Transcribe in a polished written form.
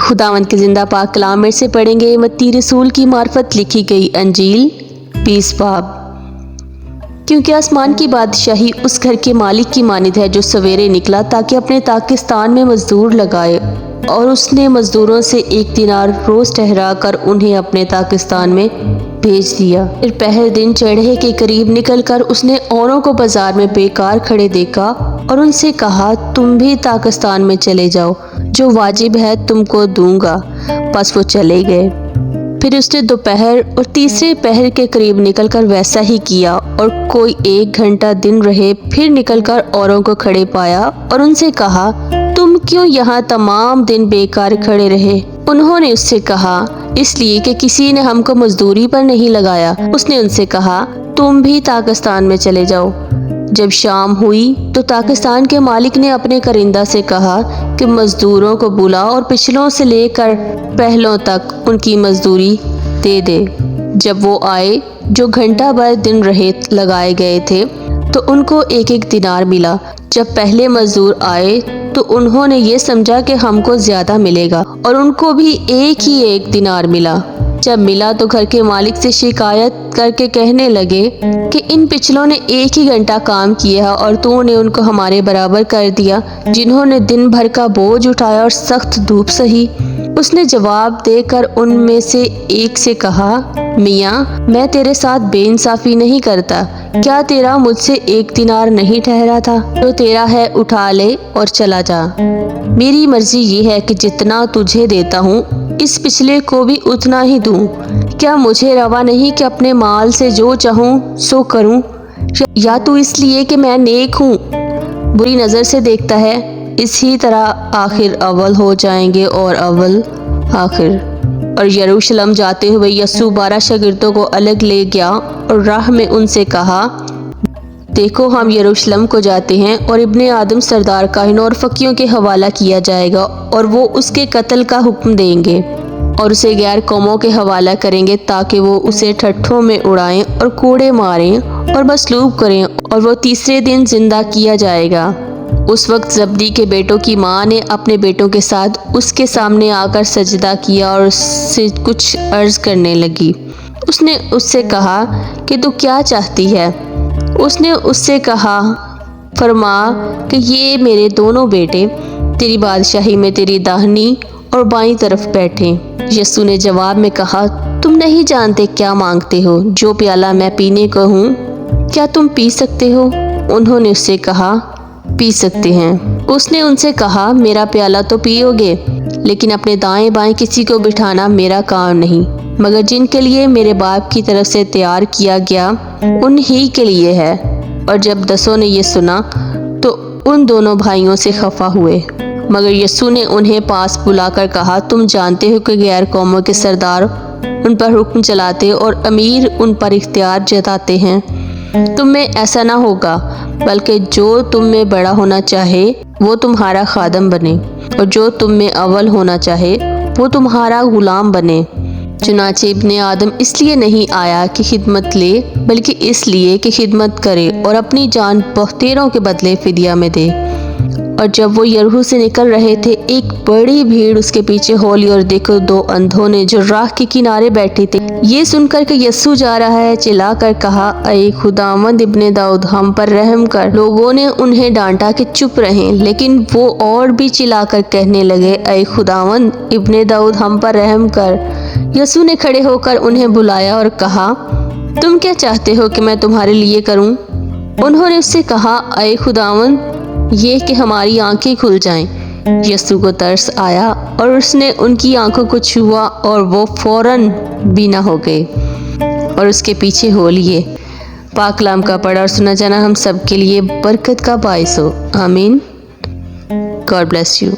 खुदावंद के जिंदा पाक कलाम में से पढ़ेंगे मत्ती रसूल की मार्फत लिखी गई अंजील 20 बाब। क्योंकि आसमान की बादशाही उस घर के मालिक की मानिद है जो सवेरे निकला ताकि अपने ताकिस्तान में मजदूर लगाए, और उसने मजदूरों से 1 दिनार रोज ठहरा कर उन्हें अपने ताकिस्तान में भेज दिया। फिर पहले दिन चढ़े के करीब निकलकर उसने औरों को बाजार में बेकार खड़े देखा और उनसे कहा, तुम भी ताकिस्तान में चले जाओ, जो वाजिब है तुमको दूंगा। बस वो चले गए। फिर उसने दोपहर और तीसरे पहर के करीब निकलकर वैसा ही किया, और कोई 1 घंटा दिन रहे फिर निकलकर औरों को खड़े पाया और उनसे कहा, तुम क्यों यहाँ तमाम दिन बेकार खड़े रहे? उन्होंने उससे कहा, इसलिए कि किसी ने हमको मजदूरी पर नहीं लगाया। उसने उनसे कहा, तुम भी ताकिस्तान में चले जाओ। जब शाम हुई तो ताकिस्तान के मालिक ने अपने करिंदा से कहा कि मजदूरों को बुला और पिछलों से लेकर पहलों तक उनकी मजदूरी दे दे। जब वो आए जो घंटा भर दिन रहे लगाए गए थे तो उनको 1-1 दिनार मिला। जब पहले मजदूर आए तो उन्होंने ये समझा कि हमको ज्यादा मिलेगा, और उनको भी 1 दिनार मिला। जब मिला तो घर के मालिक से शिकायत करके कहने लगे कि इन पिछलों ने 1 ही घंटा काम किया और तूने उनको हमारे बराबर कर दिया, जिन्होंने दिन भर का बोझ उठाया और सख्त धूप सही। उसने जवाब देकर उनमें से एक से कहा, मियाँ, मैं तेरे साथ बेइंसाफी नहीं करता। क्या तेरा मुझसे 1 दिनार नहीं ठहरा था? जो तेरा है उठा ले और चला जा। मेरी मर्जी ये है कि जितना तुझे देता हूँ इस पिछले को भी उतना ही दूं। क्या मुझे रवा नहीं कि अपने माल से जो चाहूँ सो करूँ? या तू इसलिए कि मैं नेक हूँ बुरी नज़र से देखता है? इसी तरह आखिर अव्वल हो जाएंगे और अव्वल आखिर। और यरूशलेम जाते हुए यस्सू 12 शागिर्दों को अलग ले गया और राह में उनसे कहा, देखो हम यरूशलेम को जाते हैं और इब्ने आदम सरदार काहिनों और फकीयों के हवाला किया जाएगा, और वो उसके कत्ल का हुक्म देंगे और उसे गैर कौमों के हवाला करेंगे ताकि वो उसे ठट्ठों में उड़ाएं और कोड़े मारें और मसलूब करें, और वो तीसरे दिन जिंदा किया जाएगा। उस वक्त जब्दी के बेटों की माँ ने अपने बेटों के साथ उसके सामने आकर सजदा किया और उससे कुछ अर्ज करने लगी। उसने उससे कहा कि तू क्या चाहती है? उसने उससे कहा, फरमा कि ये मेरे दोनों बेटे तेरी बादशाही में तेरी दाहिनी और बाईं तरफ बैठे। यस्सू ने जवाब में कहा, तुम नहीं जानते क्या मांगते हो। जो प्याला मैं पीने को हूँ क्या तुम पी सकते हो? उन्होंने उससे कहा, पी सकते हैं। उसने उनसे कहा, मेरा प्याला तो पियोगे, लेकिन अपने दाएं बाएं किसी को बिठाना मेरा काम नहीं, मगर जिनके लिए मेरे बाप की तरफ से तैयार किया गया उन्हीं के लिए है। और जब 10 ने ये सुना तो उन दोनों भाइयों से खफा हुए। मगर यस्सू ने उन्हें पास बुलाकर कहा, तुम जानते हो कि गैर कौमों के सरदार उन पर हुक्म चलाते और अमीर उन पर इख्तियार जताते हैं। तुम में ऐसा ना होगा, बल्कि जो तुम में बड़ा होना चाहे वो तुम्हारा खादम बने, और जो तुम में अव्वल होना चाहे वो तुम्हारा गुलाम बने। चुनाचे इब्ने आदम इसलिए नहीं आया कि खिदमत ले, बल्कि इसलिए कि खिदमत करे और अपनी जान बहुतेरों के बदले फिदिया में दे। और जब वो यरीहो से निकल रहे थे, एक बड़ी भीड़ उसके पीछे होली, और देखो 2 अंधों ने जो राह के किनारे बैठे थे ये सुनकर कि यस्सू जा रहा है, चिल्लाकर कहा, ऐ खुदावंद इब्ने दाऊद, हम पर रहम कर। लोगों ने उन्हें डांटा कि चुप रहें, लेकिन वो और भी चिल्लाकर कहने लगे, ऐ खुदावंद इब्ने दाऊद, हम पर रहम कर। यस्सू ने खड़े होकर उन्हें बुलाया और कहा, तुम क्या चाहते हो कि मैं तुम्हारे लिए करूं? उन्होंने उससे कहा, ऐ खुदावंद, ये कि हमारी आंखें खुल जाएं। यस्सू को तरस आया और उसने उनकी आंखों को छुआ और वो फौरन बीना हो गए और उसके पीछे हो लिए। पाक कलाम का पढ़ा और सुना जाना हम सब के लिए बरकत का बाइस हो। आमीन। God bless you.